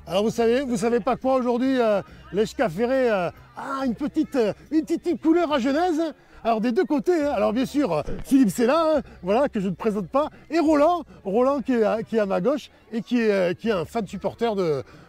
Alors vous savez pas quoi aujourd'hui, l'Eschka Ferré a une petite couleur à Genèse. Alors des deux côtés, hein. Alors bien sûr, Philippe c'est là, hein, voilà, que je ne présente pas, et Roland qui est à ma gauche et qui est un fan supporter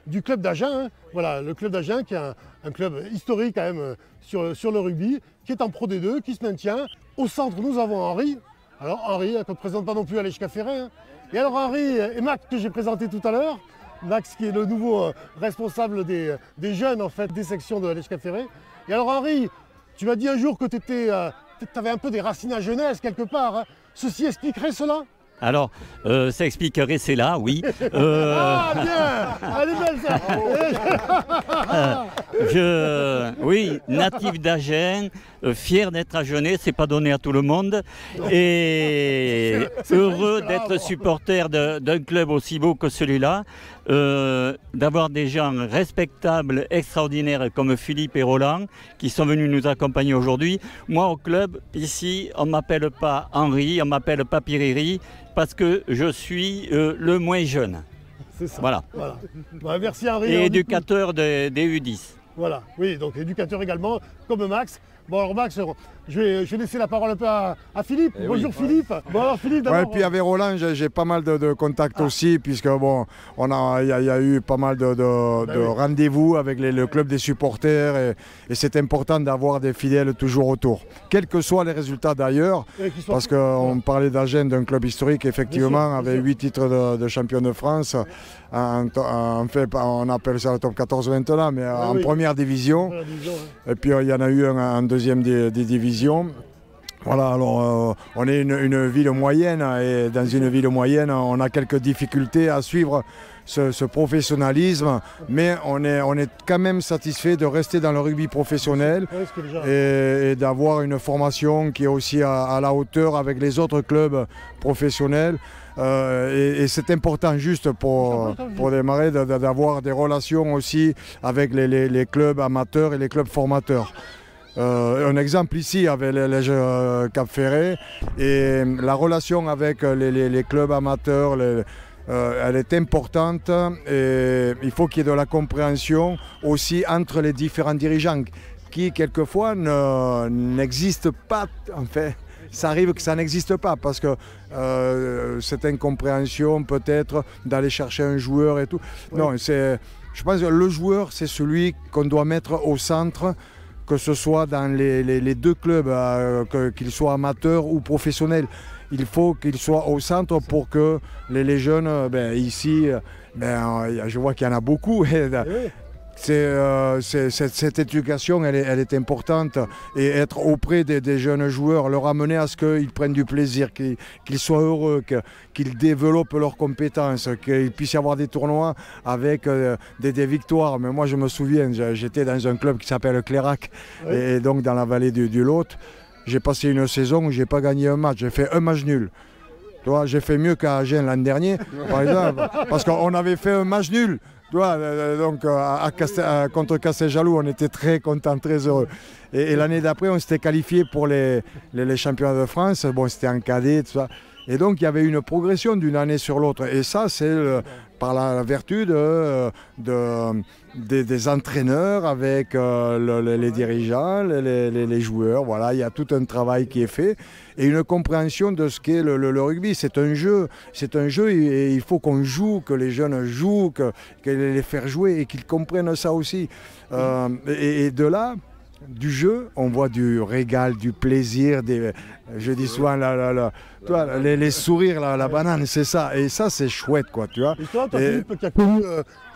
du club d'Agen. Hein. Voilà, le club d'Agen qui est un club historique quand même sur le rugby, qui est en Pro D2, qui se maintient. Au centre, nous avons Henri. Alors Henri, qu'on ne présente pas non plus à l'Eschka Ferré. Hein. Et alors Henri et Max que j'ai présenté tout à l'heure. Max qui est le nouveau responsable des jeunes en fait, des sections de l'Eschka Ferré. Et alors Henri, tu m'as dit un jour que tu avais un peu des racines à Genèse quelque part. Hein. Ceci expliquerait cela? Alors, ça expliquerait cela, oui. Ah bien, elle est belle ça. Oui, natif d'Agen, fier d'être agenais, c'est pas donné à tout le monde. Et heureux d'être supporter d'un club aussi beau que celui-là. D'avoir des gens respectables, extraordinaires comme Philippe et Roland qui sont venus nous accompagner aujourd'hui. Moi au club, ici, on ne m'appelle pas Henri, on ne m'appelle pas Piriri parce que je suis le moins jeune. C'est ça. Voilà. Bah, merci Henri. Et éducateur des U10. Voilà, oui, donc éducateur également, comme Max. Bon alors Max, je vais laisser la parole un peu à Philippe. Bonjour Philippe. Bon alors Philippe d'abord. Ouais, et puis avec Roland, j'ai pas mal de contacts aussi, puisque bon, il y a eu pas mal de rendez-vous avec le club des supporters et c'est important d'avoir des fidèles toujours autour. Quels que soient les résultats d'ailleurs, parce qu'on parlait d'Agen, d'un club historique, effectivement, avec 8 titres de champion de France. En fait, on appelle ça le top 14 maintenant, mais en première division. Et puis il y en a eu un en deuxième des divisions. Voilà, alors on est une ville moyenne et dans une ville moyenne, on a quelques difficultés à suivre ce professionnalisme, mais on est quand même satisfait de rester dans le rugby professionnel et d'avoir une formation qui est aussi à la hauteur avec les autres clubs professionnels. Et c'est important juste pour démarrer d'avoir des relations aussi avec les clubs amateurs et les clubs formateurs. Un exemple ici avec les Cap Ferré et la relation avec les clubs amateurs, elle est importante et il faut qu'il y ait de la compréhension aussi entre les différents dirigeants qui quelquefois n'existent pas en fait. Ça arrive que ça n'existe pas parce que cette incompréhension peut-être d'aller chercher un joueur et tout. Oui. Non, je pense que le joueur c'est celui qu'on doit mettre au centre, que ce soit dans les deux clubs, qu'ils soient amateurs ou professionnels. Il faut qu'ils soient au centre pour que les jeunes, ici, je vois qu'il y en a beaucoup. Cette éducation, elle est importante et être auprès des jeunes joueurs, leur amener à ce qu'ils prennent du plaisir, qu'ils soient heureux, qu'ils développent leurs compétences, qu'il puisse y avoir des tournois avec des victoires. Mais moi je me souviens, j'étais dans un club qui s'appelle Clérac et donc dans la vallée du Lot. J'ai passé une saison où je n'ai pas gagné un match, j'ai fait un match nul. J'ai fait mieux qu'à Agen l'an dernier, par exemple, parce qu'on avait fait un match nul. Donc contre Casteljalou, on était très contents, très heureux. Et l'année d'après, on s'était qualifié pour les championnats de France. Bon, c'était en cadet, tout ça. Et donc, il y avait une progression d'une année sur l'autre. Et ça, c'est par la vertu des entraîneurs avec les dirigeants, les joueurs. Voilà, il y a tout un travail qui est fait. Et une compréhension de ce qu'est le rugby. C'est un jeu et il faut qu'on joue, que les jeunes jouent, que les faire jouer et qu'ils comprennent ça aussi. Et de là, du jeu, on voit du régal, du plaisir, je dis souvent les sourires, la banane, c'est ça. Et ça, c'est chouette, quoi, tu vois. Et toi, Philippe, qui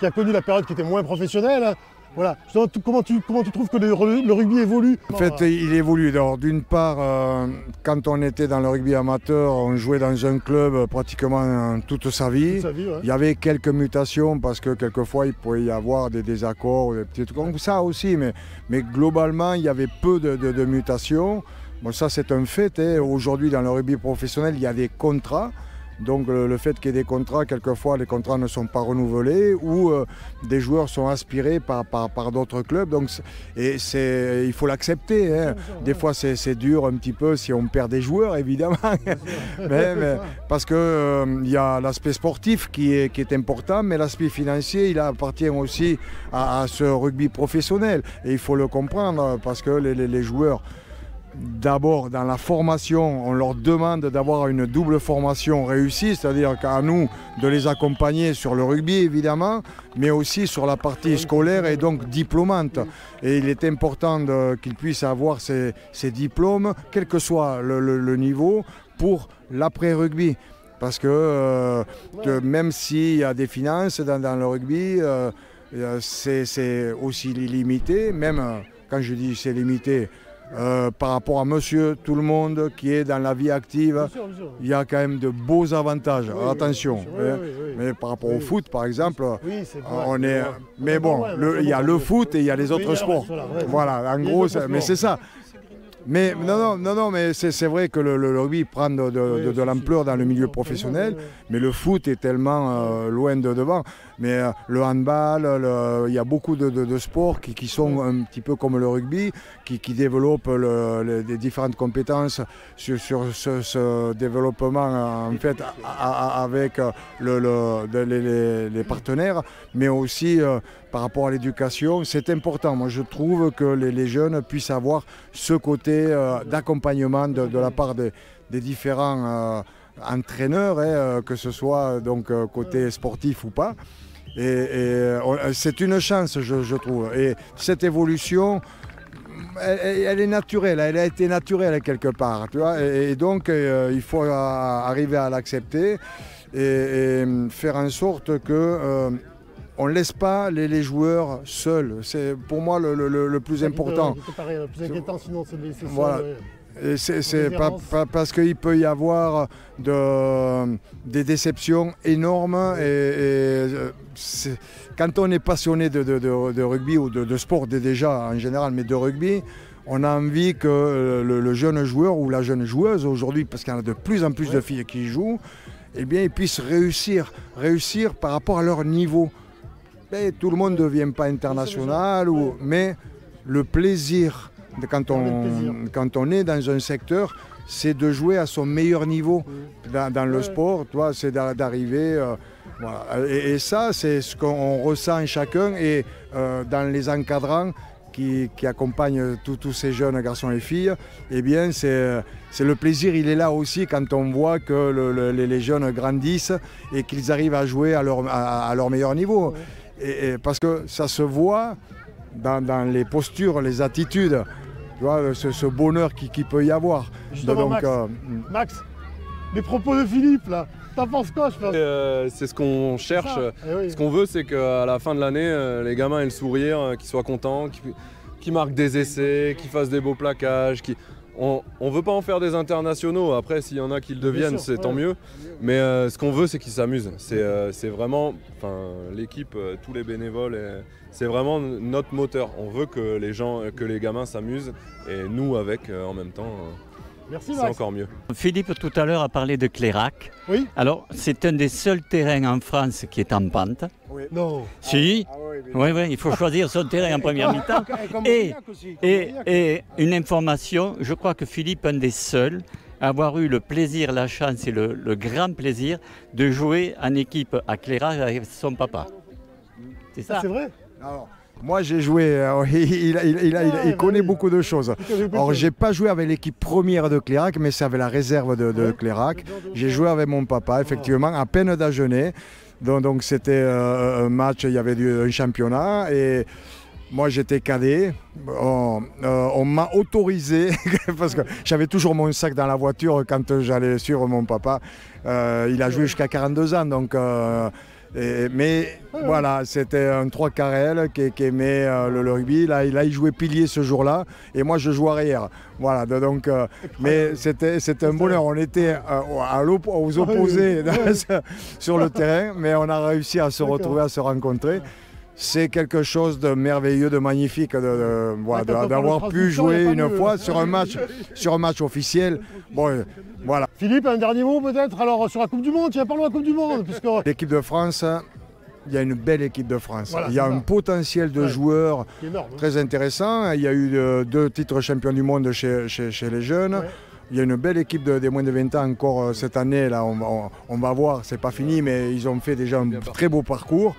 a connu la période qui était moins professionnelle, hein, voilà. Comment tu trouves que le rugby évolue? En fait, il évolue. D'une part, quand on était dans le rugby amateur, on jouait dans un club pratiquement toute sa vie. Il y avait quelques mutations parce que quelquefois, il pouvait y avoir des désaccords, des petits trucs comme ça aussi. Mais globalement, il y avait peu de mutations. Bon, ça, c'est un fait. Aujourd'hui, dans le rugby professionnel, il y a des contrats. Donc le fait qu'il y ait des contrats, quelquefois les contrats ne sont pas renouvelés ou des joueurs sont aspirés par d'autres clubs. Donc, il faut l'accepter. Hein. Des fois c'est dur un petit peu si on perd des joueurs évidemment. mais parce qu'il y a l'aspect sportif qui est important, mais l'aspect financier il appartient aussi à ce rugby professionnel. Et il faut le comprendre parce que les joueurs, d'abord, dans la formation, on leur demande d'avoir une double formation réussie, c'est-à-dire qu'à nous de les accompagner sur le rugby, évidemment, mais aussi sur la partie scolaire et donc diplômante. Et il est important qu'ils puissent avoir ces diplômes, quel que soit le niveau, pour l'après-rugby. Parce que même s'il y a des finances dans le rugby, c'est aussi limité, même quand je dis c'est limité, par rapport à monsieur tout le monde qui est dans la vie active, il y a quand même de beaux avantages. Attention, mais par rapport au foot par exemple, on est. Mais bon, il y a le foot et il y a les autres sports. Voilà, en gros, mais c'est ça. Mais non, mais c'est vrai que le rugby prend de l'ampleur dans le milieu professionnel, mais le foot est tellement loin de devant. Mais le handball, il y a beaucoup de sports qui sont un petit peu comme le rugby, qui développent les différentes compétences sur ce développement en fait avec les partenaires, mais aussi par rapport à l'éducation. C'est important. Moi, je trouve que les jeunes puissent avoir ce côté d'accompagnement de la part des différents entraîneurs, que ce soit donc côté sportif ou pas. Et c'est une chance, je trouve. Et cette évolution, elle est naturelle, elle a été naturelle quelque part. Tu vois, et donc, il faut arriver à l'accepter et faire en sorte que on ne laisse pas les joueurs seuls. C'est pour moi le plus important. Le plus inquiétant, sinon, c'est de laisser voilà. Seul, ouais. C'est pas parce qu'il peut y avoir des déceptions énormes quand on est passionné de rugby ou de sport déjà en général, mais de rugby, on a envie que le jeune joueur ou la jeune joueuse aujourd'hui, parce qu'il y en a de plus en plus de filles qui jouent, eh bien ils puissent réussir par rapport à leur niveau. Et tout le monde ne devient pas international, mais le plaisir quand on est dans un secteur, c'est de jouer à son meilleur niveau dans le sport, c'est d'arriver. Voilà. Et ça, c'est ce qu'on ressent chacun et dans les encadrants qui accompagnent tous ces jeunes garçons et filles, eh bien c'est le plaisir, il est là aussi quand on voit que les jeunes grandissent et qu'ils arrivent à jouer à leur meilleur niveau. Et parce que ça se voit dans les postures, les attitudes. Tu vois, ce bonheur qu'il peut y avoir. Justement, donc, Max, les propos de Philippe, là, t'en penses quoi, je pense c'est ce qu'on cherche. Ce qu'on veut, c'est qu'à la fin de l'année, les gamins aient le sourire, qu'ils soient contents, qu'ils marquent des essais, qu'ils fassent des beaux plaquages. On ne veut pas en faire des internationaux. Après, s'il y en a qui le deviennent, c'est tant mieux. Mais ce qu'on veut, c'est qu'ils s'amusent. C'est vraiment l'équipe, tous les bénévoles. C'est vraiment notre moteur. On veut que les gamins s'amusent et nous avec en même temps. Merci, c'est encore mieux. Philippe tout à l'heure a parlé de Clérac. Oui. Alors c'est un des seuls terrains en France qui est en pente. Oui. Non. Si. Oui, il faut choisir son terrain en première mi-temps. Et une information, je crois que Philippe est un des seuls à avoir eu le plaisir, la chance et le grand plaisir de jouer en équipe à Clérac avec son papa. C'est ça. C'est vrai. Alors, moi j'ai joué, il connaît beaucoup de choses. Alors j'ai pas joué avec l'équipe première de Clérac, mais c'est avec la réserve de Clérac. J'ai joué avec mon papa, effectivement, à peine d'Agenais. Donc c'était un match, il y avait un championnat et moi j'étais cadet. On m'a autorisé, parce que j'avais toujours mon sac dans la voiture quand j'allais suivre mon papa. Il a joué jusqu'à 42 ans, donc... mais voilà, c'était un 3 carrel qui aimait le rugby. Là, il jouait pilier ce jour-là et moi je jouais arrière. Voilà, donc, mais c'était un bonheur. On était aux opposés sur le terrain, mais on a réussi à se retrouver, à se rencontrer. c'est quelque chose de merveilleux, de magnifique, voilà, d'avoir pu jouer une fois sur un match officiel. Bon, voilà. Philippe, un dernier mot peut-être alors sur la Coupe du Monde, tu as parlé de la Coupe du Monde puisque... L'équipe de France, il y a une belle équipe de France. Voilà, il y a un potentiel de joueurs énorme, très intéressant. Il y a eu 2 titres champions du monde chez les jeunes. Ouais. Il y a une belle équipe des moins de 20 ans encore cette année. Là, on va voir, c'est pas fini, mais ils ont fait déjà un très beau parcours.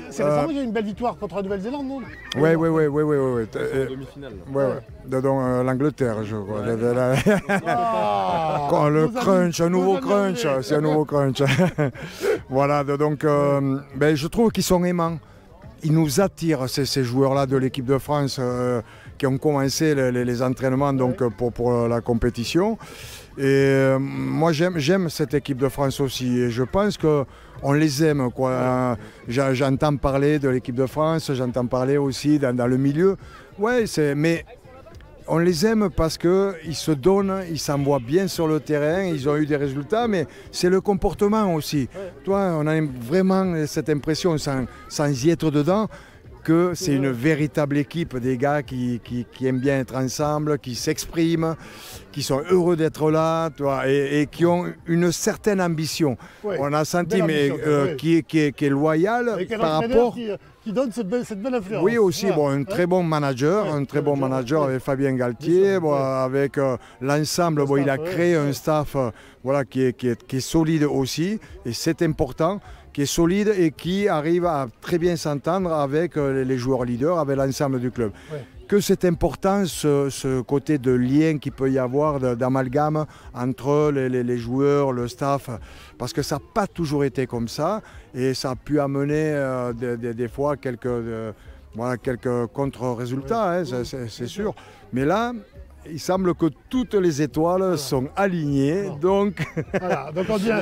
C'est récemment qu'il y a une belle victoire contre la Nouvelle-Zélande, non? Oui. Demi-finale. Donc l'Angleterre, je crois. Ah, Le crunch, un nouveau crunch, c'est un nouveau crunch. Voilà, donc je trouve qu'ils sont aimants. Ils nous attirent, ces joueurs-là de l'équipe de France qui ont commencé les entraînements donc, pour la compétition. Et moi, j'aime cette équipe de France aussi. Et je pense qu'on les aime, quoi. J'entends parler de l'équipe de France, j'entends parler aussi dans le milieu. Ouais, mais on les aime parce qu'ils se donnent, ils s'envoient bien sur le terrain, ils ont eu des résultats, mais c'est le comportement aussi. Toi, on a vraiment cette impression, sans y être dedans, que c'est une véritable équipe, des gars qui aiment bien être ensemble, qui s'expriment, qui sont heureux d'être là, et qui ont une certaine ambition. Ouais, on a senti, mais ambition, qui est loyal par rapport... Qui donne cette belle influence. Oui, aussi, un très bon manager, avec Fabien Galtier, avec l'ensemble, il a créé un staff qui est solide aussi, et c'est important, qui est solide et qui arrive à très bien s'entendre avec les joueurs leaders, avec l'ensemble du club. Ouais. Que c'est important ce côté de lien qu'il peut y avoir, d'amalgame entre les joueurs, le staff, parce que ça n'a pas toujours été comme ça et ça a pu amener des fois quelques contre-résultats, hein, c'est sûr. Mais là, il semble que toutes les étoiles sont alignées, donc voilà, donc on dit un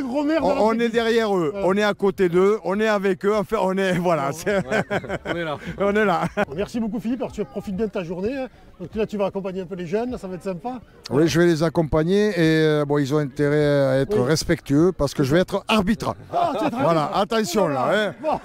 gros merde. On est derrière eux, on est à côté d'eux, on est avec eux, enfin on est voilà. On est là. On est là. Merci beaucoup Philippe, alors tu profites bien de ta journée. Hein. Donc là tu vas accompagner un peu les jeunes, ça va être sympa. Oui, je vais les accompagner et ils ont intérêt à être respectueux parce que je vais être arbitre. Ah, voilà, attention là. Hein. Bon.